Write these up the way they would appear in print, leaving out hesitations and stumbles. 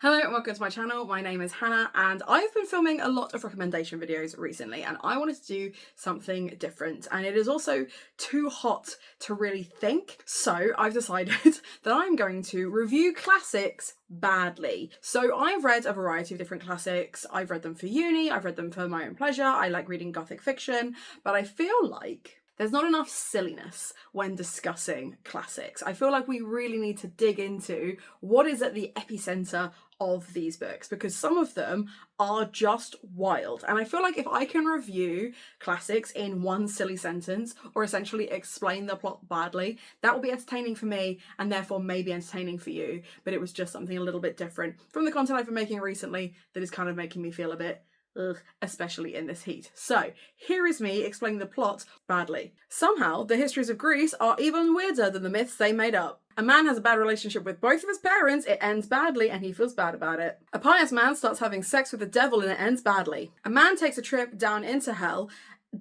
Hello and welcome to my channel. My name is Hannah and I've been filming a lot of recommendation videos recently and I wanted to do something different, and it is also too hot to really think, so I've decided that I'm going to review classics badly. So I've read a variety of different classics. I've read them for uni, I've read them for my own pleasure. I like reading gothic fiction, but I feel like there's not enough silliness when discussing classics. I feel like we really need to dig into what is at the epicenter of these books, because some of them are just wild. And I feel like if I can review classics in one silly sentence or essentially explain the plot badly, that will be entertaining for me and therefore maybe entertaining for you. But it was just something a little bit different from the content I've been making recently that is kind of making me feel a bit ugh, especially in this heat. So here is me explaining the plot badly. Somehow the histories of Greece are even weirder than the myths they made up. A man has a bad relationship with both of his parents, it ends badly and he feels bad about it. A pious man starts having sex with the devil and it ends badly. A man takes a trip down into hell,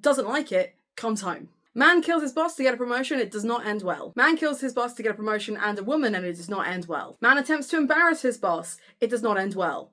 doesn't like it, comes home. Man kills his boss to get a promotion, it does not end well. Man kills his boss to get a promotion and a woman and it does not end well. Man attempts to embarrass his boss, it does not end well.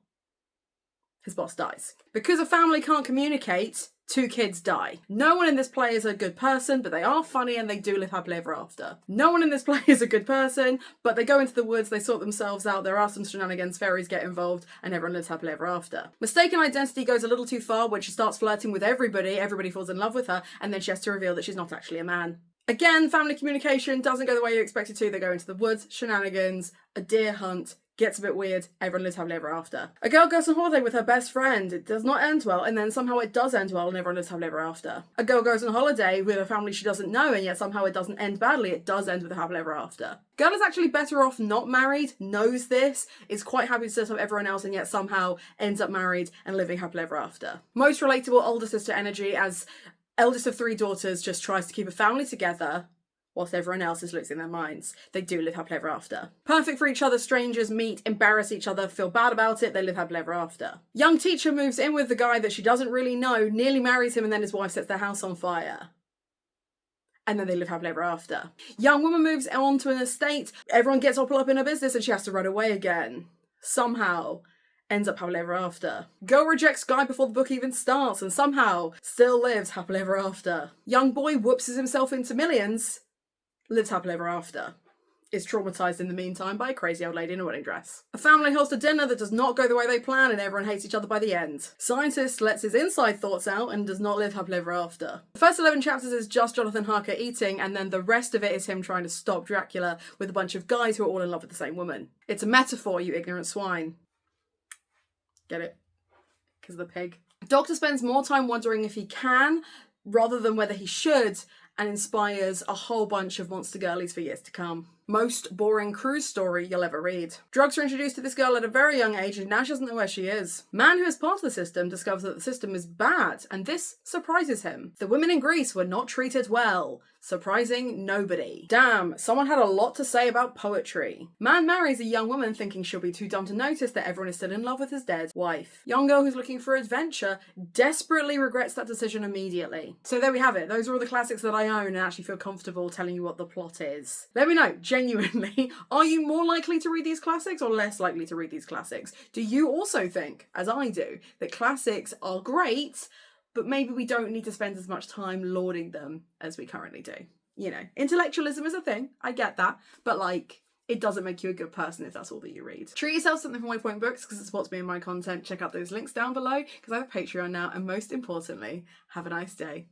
His boss dies. Because a family can't communicate, 2 kids die. No one in this play is a good person, but they are funny and they do live happily ever after. No one in this play is a good person, but they go into the woods, they sort themselves out, there are some shenanigans, fairies get involved, and everyone lives happily ever after. Mistaken identity goes a little too far when she starts flirting with everybody falls in love with her, and then she has to reveal that she's not actually a man. Again, family communication doesn't go the way you expect it to. They go into the woods, shenanigans, a deer hunt, gets a bit weird, everyone lives happily ever after. A girl goes on holiday with her best friend, it does not end well, and then somehow it does end well and everyone lives happily ever after. A girl goes on holiday with a family she doesn't know and yet somehow it doesn't end badly, it does end with a happily ever after. Girl is actually better off not married, knows this, is quite happy to set up everyone else and yet somehow ends up married and living happily ever after. Most relatable older sister energy, as eldest of 3 daughters just tries to keep a family together whilst everyone else is losing their minds. They do live happily ever after. Perfect for each other, strangers meet, embarrass each other, feel bad about it, they live happily ever after. Young teacher moves in with the guy that she doesn't really know, nearly marries him, and then his wife sets their house on fire. And then they live happily ever after. Young woman moves on to an estate, everyone gets all up in her business and she has to run away again. Somehow ends up happily ever after. Girl rejects guy before the book even starts and somehow still lives happily ever after. Young boy whoopses himself into millions, lives happily ever after, is traumatised in the meantime by a crazy old lady in a wedding dress. A family hosts a dinner that does not go the way they plan and everyone hates each other by the end. Scientist lets his inside thoughts out and does not live happily ever after. The first 11 chapters is just Jonathan Harker eating, and then the rest of it is him trying to stop Dracula with a bunch of guys who are all in love with the same woman. It's a metaphor, you ignorant swine. Get it? Because of the pig. Doctor spends more time wondering if he can rather than whether he should, and inspires a whole bunch of monster girlies for years to come. Most boring cruise story you'll ever read. Drugs are introduced to this girl at a very young age and now she doesn't know where she is. Man who is part of the system discovers that the system is bad and this surprises him. The women in Greece were not treated well. Surprising nobody. Damn, someone had a lot to say about poetry. Man marries a young woman thinking she'll be too dumb to notice that everyone is still in love with his dead wife. Young girl who's looking for adventure desperately regrets that decision immediately. So there we have it. Those are all the classics that I own and actually feel comfortable telling you what the plot is. Let me know, genuinely, are you more likely to read these classics or less likely to read these classics? Do you also think, as I do, that classics are great, but maybe we don't need to spend as much time lauding them as we currently do? You know, intellectualism is a thing, I get that, but like, it doesn't make you a good person if that's all that you read. Treat yourself to something from My Point Books because it supports me and my content. Check out those links down below because I have a Patreon now, and most importantly, have a nice day.